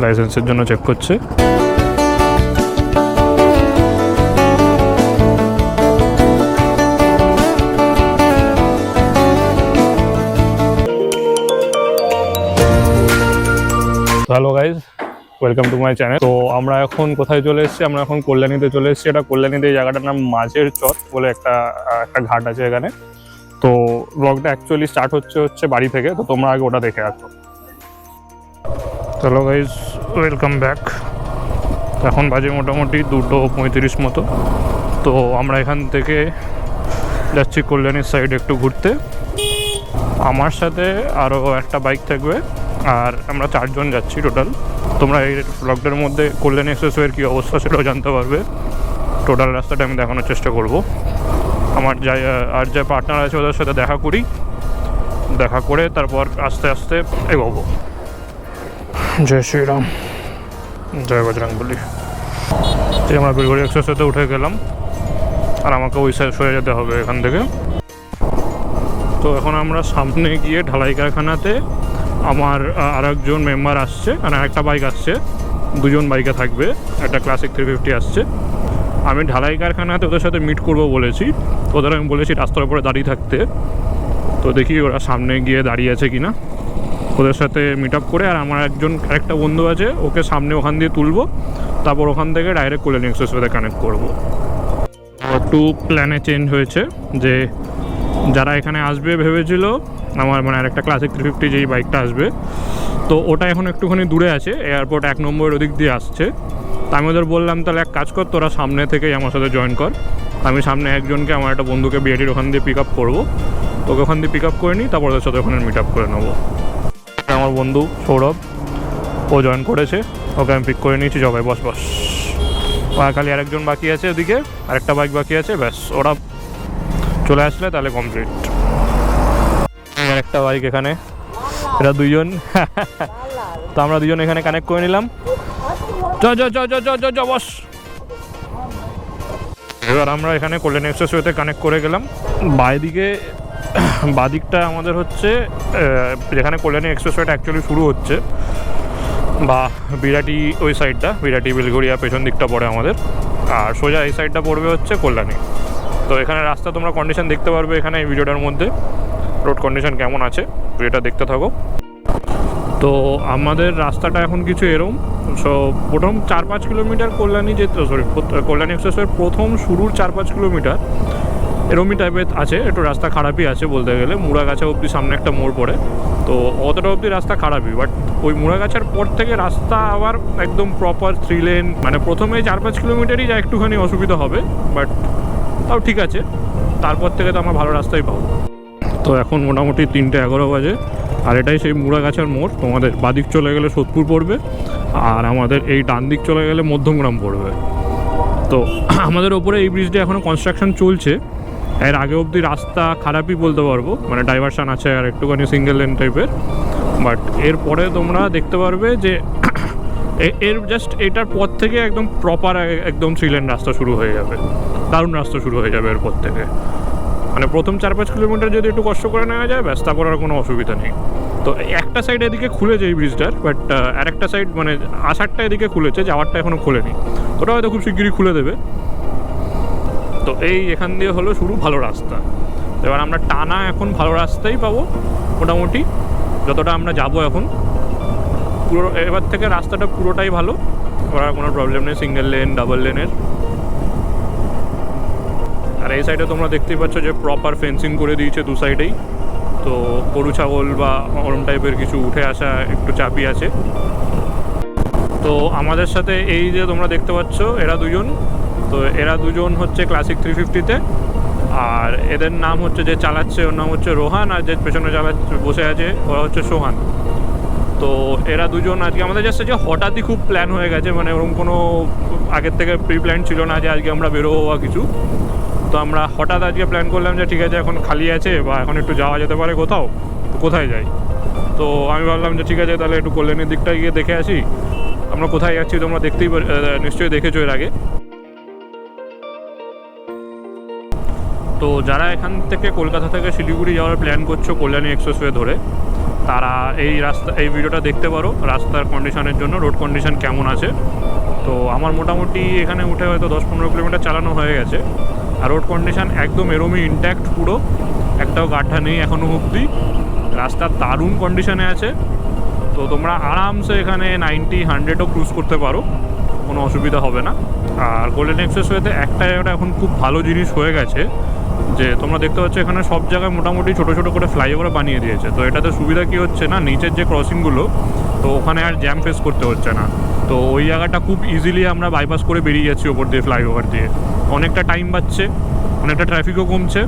লাইসেন্সের জন্য চেক করছে। Hello guys, welcome to my channel. তো আমরা এখন কোথায় চলে এসেছি? আমরা এখন কল্যাণীতে চলে এসেছি। এটা কল্যাণীতে এই জায়গাটার নাম মাঝের চর বলে একটা ঘাট আছে এখানে। তো ব্লগটা অ্যাকচুয়ালি স্টার্ট হচ্ছে বাড়ি থেকে, তো তোমরা আগে ওটা দেখে আসো। চলো গাইজ, ওয়েলকাম ব্যাক। এখন বাজে মোটামুটি 2:35 মতো। তো আমরা এখান থেকে যাচ্ছি কল্যাণীর সাইড একটু ঘুরতে। আমার সাথে আরও একটা বাইক থাকবে, আর আমরা 4 জন যাচ্ছি টোটাল। তোমরা এই ব্লগটার মধ্যে কল্যাণী এক্সপ্রেসওয়ের কী অবস্থা সেটাও জানতে পারবে। টোটাল রাস্তাটা আমি দেখানোর চেষ্টা করব। আমার যা পার্টনার আছে ওদের সাথে দেখা করে তারপর আস্তে আস্তে এগোবো। জয় শ্রীরাম, জয় বজরংবলী। যে আমরা বিলগড়ি এক্সপ্রেসওয়েতে উঠে গেলাম, আর আমাকে ওই সাইড সরে যেতে হবে এখান থেকে। তো এখন আমরা সামনে গিয়ে ঢালাই কারখানাতে আমার আর একজন মেম্বার আসছে, মানে একটা বাইক আসছে, 2 জন বাইকে থাকবে, একটা ক্লাসিক 350 আসছে। আমি ঢালাই কারখানাতে ওদের সাথে মিট করবো বলেছি। ওদের আমি বলেছি রাস্তার উপরে দাঁড়িয়ে থাকতে। তো দেখি ওরা সামনে গিয়ে দাঁড়িয়ে আছে কিনা, ওদের সাথে মিট আপ করে। আর আমার আরেকটা বন্ধু আছে, ওকে সামনে ওখান দিয়ে তুলবো, তারপর ওখান থেকে ডাইরেক্ট কল্যাণী এক্সপ্রেসওয়েতে কানেক্ট করবো। একটু প্ল্যানে চেঞ্জ হয়েছে, যে যারা এখানে আসবে ভেবেছিল আমার মানে আরেকটা ক্লাসিক 350 যেই বাইকটা আসবে, তো ওটা এখন একটুখানি দূরে আছে, এয়ারপোর্ট 1 নম্বরের ওদিক দিয়ে আসছে। তা আমি ওদের বললাম তাহলে এক কাজ কর, তোরা সামনে থেকেই আমার সাথে জয়েন কর। আমি সামনে একজনকে, আমার একটা বন্ধুকে বিআইটির ওখান দিয়ে পিক আপ করবো, তোকে ওখান দিয়ে পিক আপ করে নিই, তারপর ওদের সাথে ওখানে মিট আপ করে নেবো। আমার বন্ধু সৌরভ, ও জয়েন করেছে, ওকে আমি পিক করে নিয়েছি। জগাই বস খালি আরেকজন বাকি আছে ওদিকে, আরেকটা বাইক বাকি আছে, ব্যাস ওরা চলে আসলে তাহলে কমপ্লিট। একটা বাইক এখানে, এরা 2 জন। তো আমরা 2 জন এখানে কানেক্ট করে নিলাম। বস। এবার আমরা এখানে কল্যাণী এক্সপ্রেসওয়েতে কানেক্ট করে গেলাম। বাদিকটা আমাদের হচ্ছে যেখানে কল্যাণী এক্সপ্রেসওয়েটা অ্যাকচুয়ালি শুরু হচ্ছে, বা বিরাটি ওই সাইডটা, বিরাটি বেলঘড়িয়া পেছন দিকটা পড়ে আমাদের, আর সোজা এই সাইডটা পড়বে হচ্ছে কল্যাণী। তো এখানে রাস্তা তোমরা কন্ডিশন দেখতে পারবে এখানে এই ভিডিওটার মধ্যে, রোড কন্ডিশন কেমন আছে এটা দেখতে থাকো। তো আমাদের রাস্তাটা এখন কিছু এরম, প্রথম 4-5 কিলোমিটার কল্যাণী কল্যাণী এক্সপ্রেসওয়ের প্রথম শুরুর 4-5 কিলোমিটার এরমই টাইপের আছে, একটু রাস্তা খারাপই আছে বলতে গেলে। মুড়াগাছা অবধি সামনে একটা মোড় পড়ে, তো অতটা অবধি রাস্তা খারাপই। বাট ওই মুড়াগাছার পর থেকে রাস্তা আবার একদম প্রপার 3 লেন, মানে প্রথমে 4-5 কিলোমিটারই যা একটুখানি অসুবিধা হবে, বাট তাও ঠিক আছে। তারপর থেকে তো আমরা ভালো রাস্তাই পাবো। তো এখন মোটামুটি 3:11 বাজে, আর এটাই সেই মুড়াগাছার মোড়। তোমাদের বাদিক চলে গেলে সোদপুর পড়বে, আর আমাদের এই ডান দিক চলে গেলে মধ্যমগ্রাম পড়বে। তো আমাদের ওপরে এই ব্রিজটা এখনও কনস্ট্রাকশন চলছে। এর আগে অবধি রাস্তা খারাপই বলতে পারবো, মানে ডাইভারশান আছে আর একটুখানি সিঙ্গেল লেন টাইপের। বাট এরপরে তোমরা দেখতে পারবে যে এর জাস্ট এটার পর থেকে একদম প্রপার একদম 3 লেন রাস্তা শুরু হয়ে যাবে, দারুণ রাস্তা শুরু হয়ে যাবে এরপর থেকে। মানে প্রথম 4-5 কিলোমিটার যদি একটু কষ্ট করে নেওয়া যায়, ব্যাস তারপর আর কোনো অসুবিধা নেই। তো একটা সাইড এদিকে খুলেছে এই ব্রিজটার, বাট আরেকটা সাইড মানে আসারটা এদিকে খুলেছে, যাওয়ারটা এখনও খোলেনি। ওটা হয়তো খুব শিগগিরই খুলে দেবে। তো এই এখান দিয়ে হলো শুরু ভালো রাস্তা। এবার আমরা টানা এখন ভালো রাস্তাই পাবো মোটামুটি, যতটা আমরা যাবো এখন পুরো। এবার থেকে রাস্তাটা পুরোটাই ভালো, ওরা কোনো প্রবলেম নেই, সিঙ্গেল লেন ডাবল লেনের। আর এই সাইডে তোমরা দেখতেই পাচ্ছ যে প্রপার ফেন্সিং করে দিয়েছে 2 সাইডেই। তো গরু ছাগল বা ওরম টাইপের কিছু উঠে আসা একটু চাপই আছে। তো আমাদের সাথে এই যে তোমরা দেখতে পাচ্ছ এরা 2 জন, তো এরা 2 জন হচ্ছে ক্লাসিক 350-তে, আর এদের নাম হচ্ছে, যে চালাচ্ছে ওর নাম হচ্ছে রোহান, আর যে পেছনে বসে আছে ওরা হচ্ছে সোহান। তো এরা 2 জন আজকে আমাদের জাস্ট যে হঠাৎই খুব প্ল্যান হয়ে গেছে, মানে ওরকম কোনো আগের থেকে প্রি প্ল্যান ছিল না যে আজকে আমরা বেরোবো বা কিছু। তো আমরা হঠাৎ আজকে প্ল্যান করলাম যে ঠিক আছে এখন খালি আছে বা এখন একটু যাওয়া যেতে পারে কোথাও, তো কোথায় যাই। তো আমি ভাবলাম যে ঠিক আছে তাহলে একটু কল্যাণীর দিকটা গিয়ে দেখে আসি। আমরা কোথায় যাচ্ছি তোমরা নিশ্চয়ই দেখেছো এর আগে। তো যারা এখান থেকে কলকাতা থেকে শিলিগুড়ি যাওয়ার প্ল্যান করছো কল্যাণী এক্সপ্রেসওয়ে ধরে, তারা এই ভিডিওটা দেখতে পারো রাস্তার কন্ডিশনের জন্য, রোড কন্ডিশন কেমন আছে। তো আমার মোটামুটি এখানে উঠে হয়তো 10-15 কিলোমিটার চালানো হয়ে গেছে, আর রোড কন্ডিশন একদম এরমই ইনট্যাক্ট, পুরো একটাও গাড্ডা নেই এখনও অবধি। রাস্তা দারুণ কন্ডিশনে আছে। তো তোমরা আরামসে এখানে 90-100ও ক্রুজ করতে পারো, কোনো অসুবিধা হবে না। আর গোল্ডেন এক্সপ্রেসওয়েতে একটা জায়গাটা এখন খুব ভালো জিনিস হয়ে গেছে, যে তোমরা দেখতে পাচ্ছ এখানে সব জায়গায় মোটামুটি ছোটো ছোটো করে ফ্লাইওভার বানিয়ে দিয়েছে। তো এটাতে সুবিধা কী হচ্ছে না, নিচের যে ক্রসিংগুলো, তো ওখানে আর জ্যাম ফেস করতে হচ্ছে না। তো ওই জায়গাটা খুব ইজিলি আমরা বাইপাস করে বেরিয়ে যাচ্ছি ওপর দিয়ে, ফ্লাইওভার দিয়ে। অনেকটা টাইম বাঁচছে, অনেকটা ট্রাফিকও কমছে।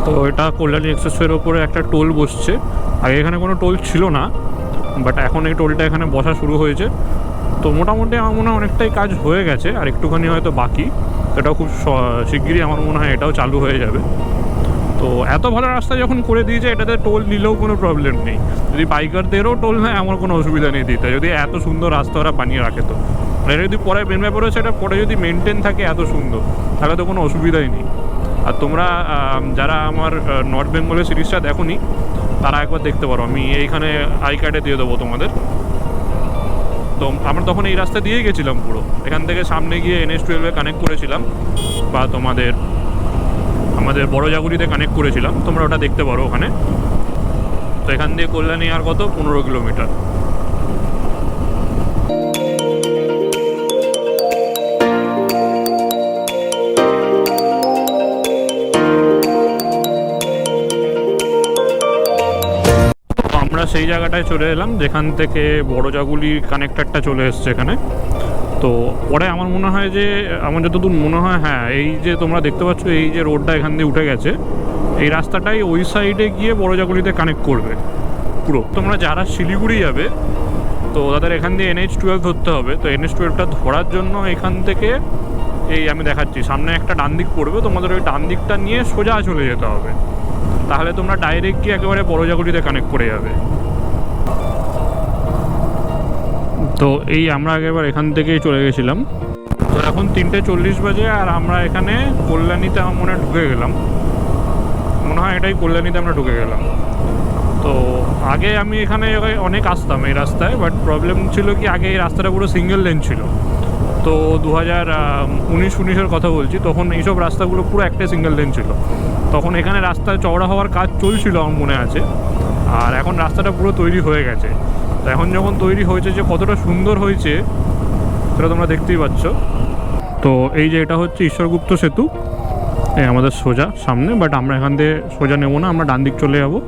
তো এটা কল্যাণী এক্সপ্রেসওয়ের ওপরে একটা টোল বসছে। আগে এখানে কোনো টোল ছিল না, বাট এখন এই টোলটা এখানে বসা শুরু হয়েছে। তো মোটামুটি আমার মনে হয় অনেকটাই কাজ হয়ে গেছে, আর একটুখানি হয়তো বাকি। এটাও খুব শিগগিরই আমার মনে হয় এটাও চালু হয়ে যাবে। তো এত ভালো রাস্তা যখন করে দিয়েছে, এটাতে টোল নিলেও কোনো প্রবলেম নেই। যদি বাইকারদেরও টোল নেয় আমার কোনো অসুবিধা নেই দিতে, যদি এত সুন্দর রাস্তা ওরা বানিয়ে রাখে। তো এটা যদি পরে মেন ব্যাপার হচ্ছে, এটা পরে যদি মেনটেন থাকে এত সুন্দর, তাহলে তো কোনো অসুবিধাই নেই। আর তোমরা যারা আমার নর্থ বেঙ্গলের সিরিজটা দেখোনি, তারা একবার দেখতে পারো, আমি এইখানে আই কার্ডে দিয়ে দেবো তোমাদের। তো আমরা তখন এই রাস্তা দিয়েই গেছিলাম পুরো, এখান থেকে সামনে গিয়ে NH-12 কানেক্ট করেছিলাম, বা আমাদের বড় জাগুরিতে কানেক্ট করেছিলাম, তোমরা ওটা দেখতে পারো ওখানে। তো এখান দিয়ে কল্যাণী আর কত 15 কিলোমিটার। আমরা সেই জায়গাটায় চলে এলাম যেখান থেকে বড় জাগুলির কানেক্টারটা চলে এসছে এখানে। তো পরে আমার মনে হয় যে, আমার যতদূর মনে হয়, হ্যাঁ, এই যে তোমরা দেখতে পাচ্ছ এই যে রোডটা এখান দিয়ে উঠে গেছে, এই রাস্তাটাই ওই সাইডে গিয়ে বড় জাগুলিতে কানেক্ট করবে পুরো। তোমরা যারা শিলিগুড়ি যাবে, তো তাদের এখান দিয়ে NH-12 ধরতে হবে। তো NH-12টা ধরার জন্য এখান থেকে এই আমি দেখাচ্ছি, সামনে একটা ডান দিক পড়বে, তোমাদের ওই ডান দিকটা নিয়ে সোজা চলে যেতে হবে, তাহলে তোমরা ডাইরেক্ট গিয়ে একেবারে বড় জাগুলিতে কানেক্ট করে যাবে। তো এই আমরা একেবারে এখান থেকেই চলে গেছিলাম। তো এখন 3:40 বাজে, আর আমরা এখানে কল্যাণীতে আমার মনে ঢুকে গেলাম, মনে হয় এটাই কল্যাণীতে আমরা ঢুকে গেলাম। তো আগে আমি এখানে অনেক আসতাম এই রাস্তায়, বাট প্রবলেম ছিল কি, আগে এই রাস্তাটা পুরো সিঙ্গেল লেন ছিল। তো 2019-19-এর কথা বলছি, তখন এইসব রাস্তাগুলো পুরো একটাই সিঙ্গেল লেন ছিল। তখন এখানে রাস্তা চওড়া হওয়ার কাজ চলছিল আমার মনে আছে, আর এখন রাস্তাটা পুরো তৈরি হয়ে গেছে। তো এখন যখন তৈরি হয়েছে, যে কতটা সুন্দর হয়েছে সেটা তোমরা দেখতেই পাচ্ছ। তো এই যে এটা হচ্ছে ঈশ্বরগুপ্ত সেতু, এই আমাদের সোজা সামনে, বাট আমরা এখান থেকে সোজা নেবো না, আমরা ডান দিক চলে যাবো।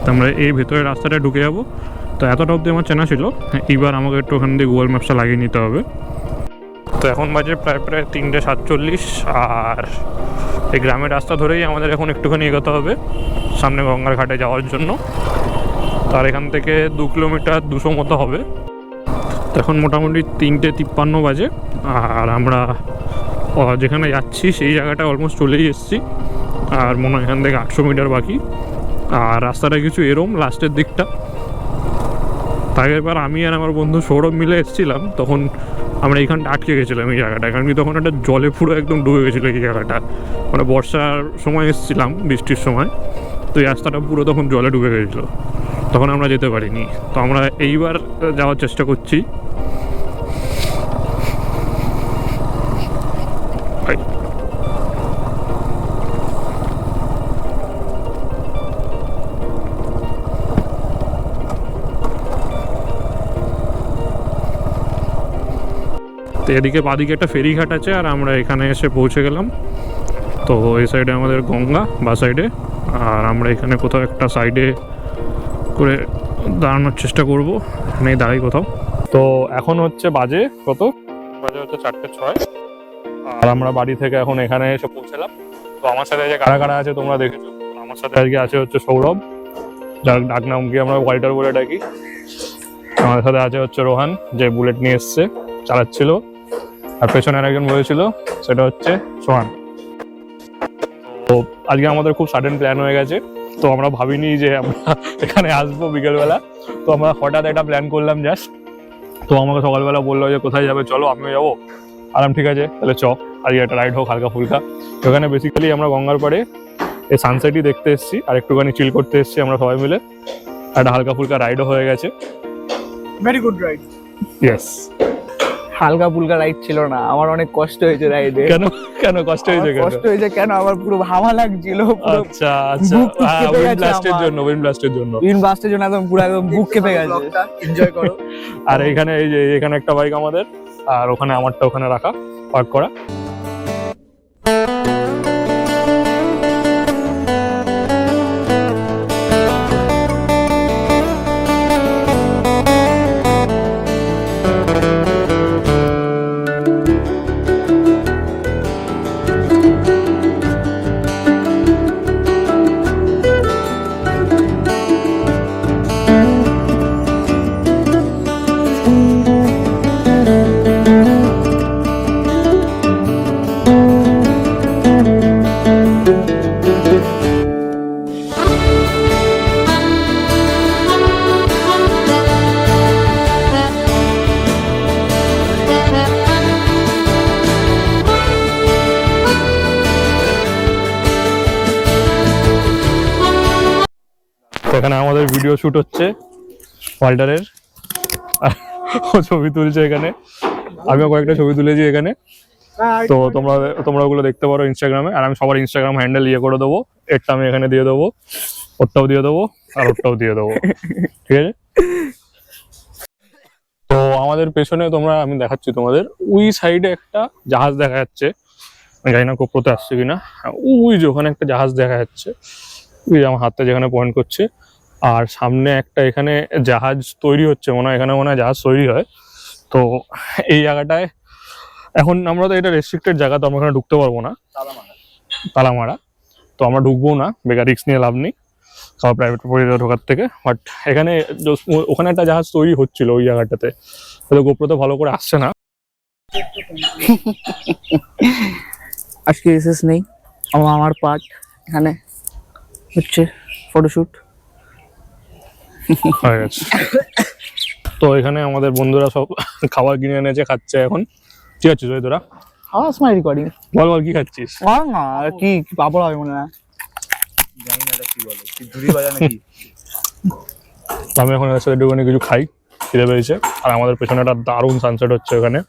তো আমরা এই ভেতরের রাস্তাটা ঢুকে যাবো। তো এতটা অবধি আমার চেনা ছিল, এইবার আমাকে একটু ওখান দিয়ে গুগল ম্যাপসটা লাগিয়ে নিতে হবে। তো এখন বাজে প্রায় 3:47, আর এই গ্রামের রাস্তা ধরেই আমাদের এখন একটুখানি এগোতে হবে সামনে গঙ্গার ঘাটে যাওয়ার জন্য। তার এখান থেকে 2 কিলোমিটার 200 মতো হবে। তো এখন মোটামুটি 3:53 বাজে, আর আমরা যেখানে যাচ্ছি সেই জায়গাটা অলমোস্ট চলেই এসেছি, আর মনে হয় এখান থেকে 800 মিটার বাকি। আর রাস্তাটা কিছু এরম লাস্টের দিকটা। তাই এবার আমি আর আমার বন্ধু সৌরভ মিলে এসেছিলাম, তখন আমরা এইখানটা আটকে গেছিলাম এই জায়গাটা, কারণ কি তখন একটা জলে পুরো একদম ডুবে গেছিলো এই জায়গাটা। মানে বর্ষার সময় এসেছিলাম, বৃষ্টির সময়, তো এই রাস্তাটা পুরো তখন জলে ডুবে গেছিলো, তখন আমরা যেতে পারিনি। তো আমরা এইবার যাওয়ার চেষ্টা করছি। তো এদিকে বাদিকে একটা ফেরিঘাট আছে, আর আমরা এখানে এসে পৌঁছে গেলাম। তো এই সাইডে আমাদের গঙ্গা, বা সাইডে, আর আমরা এখানে কোথাও একটা সাইডে করে দাঁড়ানোর চেষ্টা করব, এখানেই দাঁড়াই কোথাও। তো এখন হচ্ছে বাজে 4:06, আর আমরা বাড়ি থেকে এখন এখানে এসে পৌঁছলাম। তো আমার সাথে যে কারা কারা আছে তোমরা দেখেছো, আমার সাথে আজকে আছে হচ্ছে সৌরভ, যার ডাকনামকে আমরা ওয়াল্টার বলে ডাকি। আমাদের সাথে আছে হচ্ছে রোহান, যে বুলেট নিয়ে এসছে, চালাচ্ছিল। আর পেছনে আরেকজন বলেছিল, সেটা হচ্ছে সোহান। তো আজকে আমাদের খুব সাডেন প্ল্যান হয়ে গেছে, তো আমরা ভাবিনি যে আমরা এখানে আসবো বিকেলবেলা। তো আমরা হঠাৎ একটা প্ল্যান করলাম জাস্ট। তো আমাকে সকালবেলা বললো যে কোথায় যাবে, চলো আমিও যাবো। আরাম ঠিক আছে তাহলে চ, আজকে একটা রাইড হোক হালকা ফুলকা। ওখানে বেসিক্যালি আমরা গঙ্গার পাড়ে এই সানসেটই দেখতে এসেছি আর একটুখানি চিল করতে এসেছি আমরা সবাই মিলে। একটা হালকা ফুলকা রাইডও হয়ে গেছে। Very good ride. ইয়েস। হালকা ফুলকা রাইড ছিল না, আমার অনেক কষ্ট হয়েছে রাইডে। কেন কেন কষ্ট হয়েছে? কষ্ট হয়েছে কেন, আমার পুরো হাওয়া লাগছিল পুরো। আচ্ছা আচ্ছা, হ্যাঁ উইন্ড ব্লাস্টের জন্য, উইন্ড ব্লাস্টের জন্য। উইন্ড ব্লাস্টের জন্য একদম পুরো একদম বুক কেঁপে গেছে। এনজয় করো। আর এখানে এই যে এখানে একটা বাইক আমাদের, আর ওখানে আমারটা ওখানে রাখা, পার্ক করা। এখানে আমাদের ভিডিও শুট হচ্ছে ওয়াল্টারের, ও ছবি তুলছে এখানে, আমিও কয়েকটা ছবি তুলেছি এখানে। তো তোমরা ওগুলো দেখতে পারো ইনস্টাগ্রামে, আর আমি সবার ইনস্টাগ্রাম হ্যান্ডেল ইয়ে করে দেবো। এরটা আমি এখানে দিয়ে দেবো, ওরটাও দিয়ে দেবো, আর ওরটাও দিয়ে দেবো, ঠিক আছে? তো আমাদের পেছনে আমি দেখাচ্ছি তোমাদের, ওই সাইডে একটা জাহাজ দেখা যাচ্ছে। আমি জানি না কোপ্রোতে আসছে কিনা। ওই যে ওখানে একটা জাহাজ দেখা যাচ্ছে, ওই আমার হাতটা যেখানে পয়েন্ট করছে। আর সামনে একটা এখানে জাহাজ তৈরি হচ্ছে মনে হয়, এখানে মনে হয় জাহাজ তৈরি হয়। তো এই জায়গাটায় এখন আমরা তো এটা রেস্ট্রিক্টেড জায়গা, তো আমরা এখানে ঢুকতে পারবো না, তালা মারা। তো আমরা ঢুকবো না, বেকার রিস্ক নিয়ে লাভ নেই সবার প্রাইভেট প্রপার্টিতে ঢোকার থেকে। বাট এখানে ওখানে একটা জাহাজ তৈরি হচ্ছিল ওই জায়গাটাতে, হয়তো গোপ্রোতে ভালো করে আসছে না। আজকে রিসেস নেই, আমার পার্ট এখানে হচ্ছে ফটোশুট হয়ে গেছে। তো এখানে আমাদের বন্ধুরা সব খাবার কিনে এনেছে, খাচ্ছে এখন। ঠিক আছে তোরা আমার সময় রেকর্ডিং বল বল কি খাচ্ছিস? কি পাপড় হবে মনে হয়, জানি না এটা কি বলে, কি ঝুড়ি বাজা নাকি? আমি এখন এর সাথে একটুখানি কিছু খাই, খিদে পেয়েছে। আর আমাদের পেছনে একটা দারুণ সানসেট হচ্ছে ওখানে।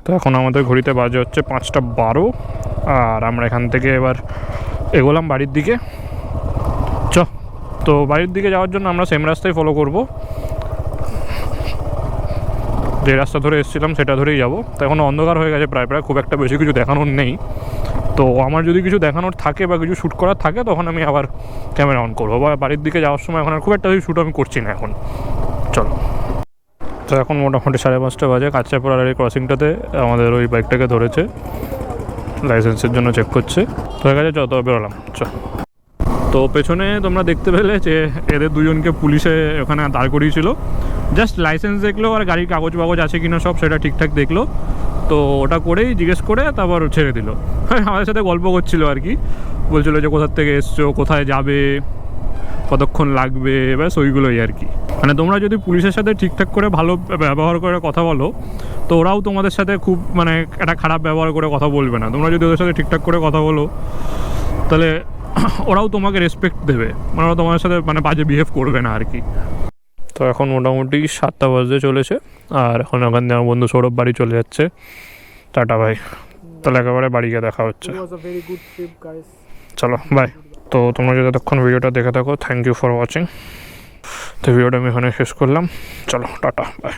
তো এখন আমাদের ঘড়িতে বাজে হচ্ছে 5:12, আর আমরা এখান থেকে এবার এগোলাম বাড়ির দিকে। তো বাড়ির দিকে যাওয়ার জন্য আমরা সেম রাস্তায় ফলো করব, যে রাস্তা ধরে এসেছিলাম সেটা ধরেই যাব। তো এখন অন্ধকার হয়ে গেছে প্রায়, খুব একটা বেশি কিছু দেখানোর নেই। তো আমার যদি কিছু দেখানোর থাকে বা কিছু শ্যুট করার থাকে তখন আমি আবার ক্যামেরা অন করবো, বা বাড়ির দিকে যাওয়ার সময় এখন আর খুব একটা শ্যুট আমি করছি না এখন। চলো। তো এখন মোটামুটি 5:30 বাজে, কাঁচাপাড়ার এই ক্রসিংটাতে আমাদের ওই বাইকটাকে ধরেছে, লাইসেন্সের জন্য চেক করছে। তো হয়ে গেছে, যত বেরোলাম। তো পেছনে তোমরা দেখতে পেলে যে এদের দুজনকে পুলিশে ওখানে দাঁড় করিয়েছিল। জাস্ট লাইসেন্স দেখলো আর গাড়ির কাগজ বাগজ আছে কিনা সব সেটা ঠিকঠাক দেখলো। তো ওটা করেই জিজ্ঞেস করে তারপর ছেড়ে দিল। আমাদের সাথে গল্প করছিল আর কি, বলছিল যে কোথার থেকে এসছো, কোথায় যাবে, কতক্ষণ লাগবে, ব্যাস ওইগুলোই আর কি। মানে তোমরা যদি পুলিশের সাথে ঠিকঠাক করে ভালো ব্যবহার করে কথা বলো, তো ওরাও তোমাদের সাথে খুব মানে একটা খারাপ ব্যবহার করে কথা বলবে না। তোমরা যদি ওদের সাথে ঠিকঠাক করে কথা বলো তাহলে ওরাও তোমাকে রেসপেক্ট দেবে, মানে ওরা তোমাদের সাথে মানে বাজে বিহেভ করবে না আর কি। তো এখন মোটামুটি 7টা বাজতে চলেছে, আর এখন ওখান থেকে আমার বন্ধু সৌরভ বাড়ি চলে যাচ্ছে। টাটা ভাই, তাহলে একেবারে বাড়ি গিয়ে দেখা হচ্ছে। চলো বাই। তো তোমরা যদি এতক্ষণ ভিডিওটা দেখে থাকো, থ্যাংক ইউ ফর ওয়াচিং। তো ভিডিওটা আমি এখানে শেষ করলাম। চলো টাটা বাই।